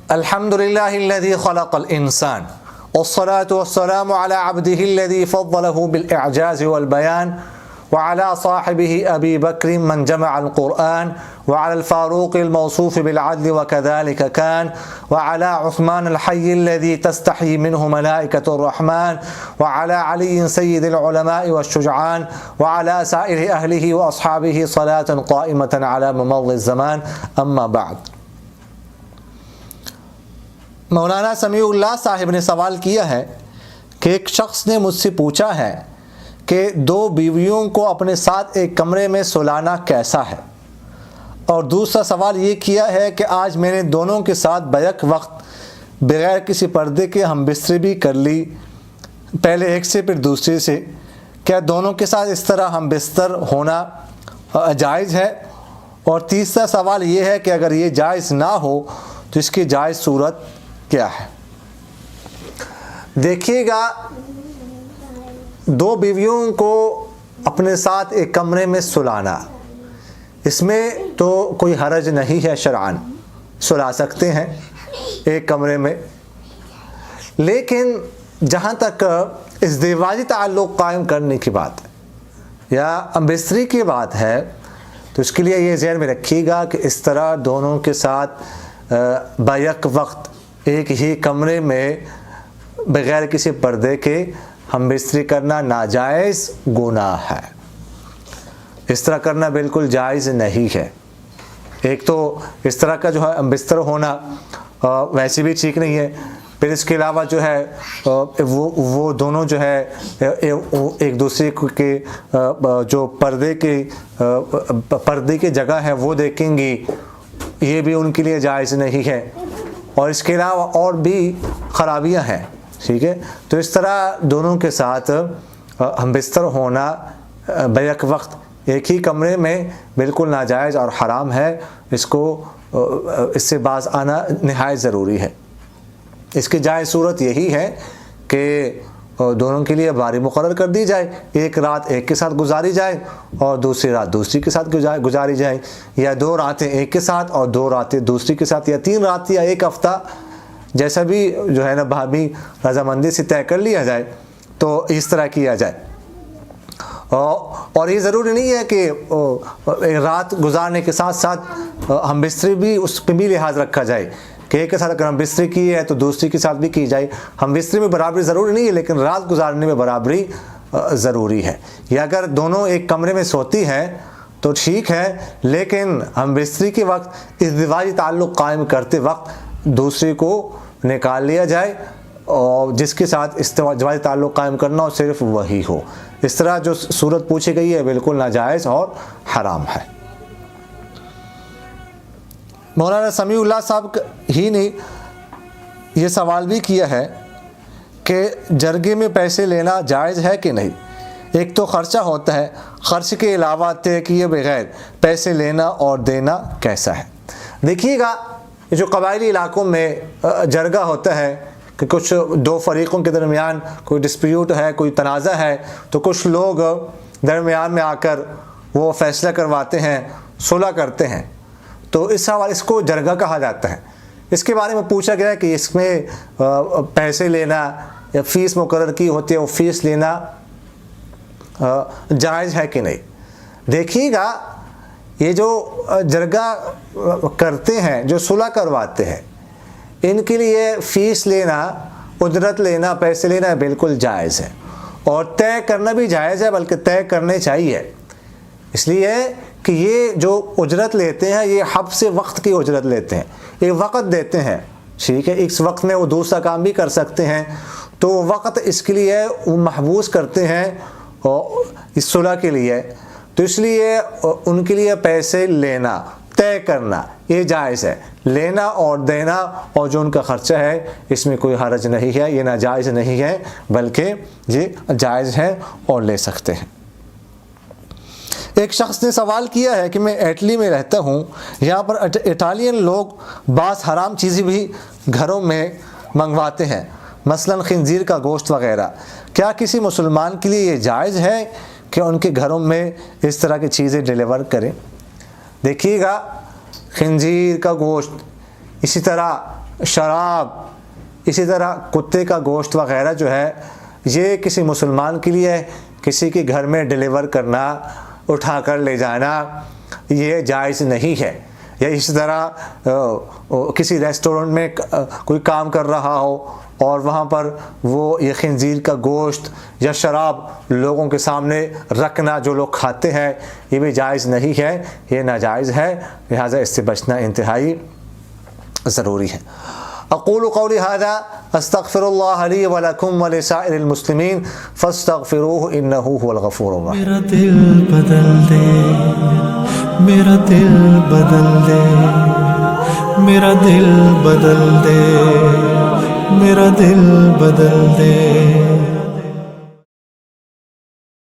الحمد لله الذي خلق الإنسان والصلاة والسلام على عبده الذي فضله بالإعجاز والبيان وعلى صاحبه أبي بكر من جمع القرآن وعلى الفاروق الموصوف بالعدل وكذلك كان وعلى عثمان الحي الذي تستحي منه ملائكة الرحمن وعلى علي سيد العلماء والشجعان وعلى سائر أهله وأصحابه صلاة قائمة على ممضي الزمان أما بعد. مولانا سمیع اللہ صاحب نے سوال کیا ہے کہ ایک شخص نے مجھ سے پوچھا ہے کہ دو بیویوں کو اپنے ساتھ ایک کمرے میں سلانا کیسا ہے، اور دوسرا سوال یہ کیا ہے کہ آج میں نے دونوں کے ساتھ بیک وقت بغیر کسی پردے کے ہم بستری بھی کر لی، پہلے ایک سے پھر دوسرے سے، کیا دونوں کے ساتھ اس طرح ہم بستر ہونا جائز ہے؟ اور تیسرا سوال یہ ہے کہ اگر یہ جائز نہ ہو تو اس کی جائز صورت کیا ہے؟ دیکھیے گا، دو بیویوں کو اپنے ساتھ ایک کمرے میں سلانا، اس میں تو کوئی حرج نہیں ہے، شرعاً سلا سکتے ہیں ایک کمرے میں، لیکن جہاں تک ازدواجی تعلق قائم کرنے کی بات ہے یا امبستری کی بات ہے تو اس کے لیے یہ ذہن میں رکھیے گا کہ اس طرح دونوں کے ساتھ بیک وقت ایک ہی کمرے میں بغیر کسی پردے کے ہم بستری کرنا ناجائز گناہ ہے، اس طرح کرنا بالکل جائز نہیں ہے۔ ایک تو اس طرح کا جو ہے ہم بستر ہونا ویسے بھی ٹھیک نہیں ہے، پھر اس کے علاوہ جو ہے وہ دونوں جو ہے ایک دوسرے کے جو پردے کی جگہ ہے وہ دیکھیں گی، یہ بھی ان کے لیے جائز نہیں ہے، اور اس کے علاوہ اور بھی خرابیاں ہیں، ٹھیک ہے؟ تو اس طرح دونوں کے ساتھ ہم بستر ہونا بیک وقت ایک ہی کمرے میں بالکل ناجائز اور حرام ہے، اس سے باز آنا نہایت ضروری ہے۔ اس کی جائز صورت یہی ہے کہ دونوں کے لیے باری مقرر کر دی جائے، ایک رات ایک کے ساتھ گزاری جائے اور دوسری رات دوسری کے ساتھ گزاری جائے، یا دو راتیں ایک کے ساتھ اور دو راتیں دوسری کے ساتھ، یا تین رات یا ایک ہفتہ، جیسا بھی جو ہے نا بھابی رضامندی سے طے کر لیا جائے تو اس طرح کیا جائے۔ اور یہ ضروری نہیں ہے کہ رات گزارنے کے ساتھ ساتھ ہم بستری بھی اس پہ بھی لحاظ رکھا جائے کہ ایک کے ساتھ اگر ہم بستری کی ہے تو دوسری کے ساتھ بھی کی جائے۔ ہم بستری میں برابری ضروری نہیں ہے، لیکن رات گزارنے میں برابری ضروری ہے۔ یا اگر دونوں ایک کمرے میں سوتی ہیں تو ٹھیک ہے، لیکن ہم بستری کے وقت ازدواجی تعلق قائم کرتے وقت دوسری کو نکال لیا جائے، اور جس کے ساتھ ازدواجی تعلق قائم کرنا ہو صرف وہی ہو۔ اس طرح جو صورت پوچھی گئی ہے بالکل ناجائز اور حرام ہے۔ مولانا سمیع اللہ صاحب ہی نے یہ سوال بھی کیا ہے کہ جرگے میں پیسے لینا جائز ہے کہ نہیں؟ ایک تو خرچہ ہوتا ہے، خرچ کے علاوہ طے کیے بغیر پیسے لینا اور دینا کیسا ہے؟ دیکھیے گا، جو قبائلی علاقوں میں جرگہ ہوتا ہے کہ کچھ دو فریقوں کے درمیان کوئی ڈسپیوٹ ہے، کوئی تنازع ہے، تو کچھ لوگ درمیان میں آ کر وہ فیصلہ کرواتے ہیں، صلح کرتے ہیں، تو اس حوالے اس کو جرگہ کہا جاتا ہے۔ اس کے بارے میں پوچھا گیا ہے کہ اس میں پیسے لینا یا فیس مقرر کی ہوتی ہے وہ فیس لینا جائز ہے کہ نہیں؟ دیکھیے گا، یہ جو جرگہ کرتے ہیں، جو صلح کرواتے ہیں، ان کے لیے فیس لینا، اجرت لینا، پیسے لینا بالکل جائز ہے، اور طے کرنا بھی جائز ہے، بلکہ طے کرنے چاہیے، اس لیے کہ یہ جو اجرت لیتے ہیں یہ حبس وقت کی اجرت لیتے ہیں، ایک وقت دیتے ہیں، ٹھیک ہے؟ اس وقت میں وہ دوسرا کام بھی کر سکتے ہیں، تو وقت اس کے لیے وہ محبوس کرتے ہیں اس صلح کے لیے، تو اس لیے ان کے لیے پیسے لینا، طے کرنا یہ جائز ہے، لینا اور دینا، اور جو ان کا خرچہ ہے اس میں کوئی حرج نہیں ہے، یہ ناجائز نہیں ہے بلکہ یہ جائز ہے اور لے سکتے ہیں۔ ایک شخص نے سوال کیا ہے کہ میں اٹلی میں رہتا ہوں، یہاں پر اٹالین لوگ بعض حرام چیزیں بھی گھروں میں منگواتے ہیں، مثلا خنزیر کا گوشت وغیرہ، کیا کسی مسلمان کے لیے یہ جائز ہے کہ ان کے گھروں میں اس طرح کی چیزیں ڈیلیور کریں؟ دیکھیے گا، خنزیر کا گوشت، اسی طرح شراب، اسی طرح کتے کا گوشت وغیرہ جو ہے یہ کسی مسلمان کے لیے کسی کے گھر میں ڈیلیور کرنا، اٹھا کر لے جانا یہ جائز نہیں ہے۔ یا اسی طرح کسی ریسٹورنٹ میں کوئی کام کر رہا ہو اور وہاں پر وہ یہ خنزیر کا گوشت یا شراب لوگوں کے سامنے رکھنا جو لوگ کھاتے ہیں یہ بھی جائز نہیں ہے، یہ ناجائز ہے، لہذا اس سے بچنا انتہائی ضروری ہے۔ اقول قولی ھذا استغفر اللہ لی ولکم ولسائر المسلمین فاستغفروہ انہ هو الغفور الرحیم۔ میرا دل بدل دے، میرا دل بدل دے، میرا دل بدل دے، میرا دل بدل دے۔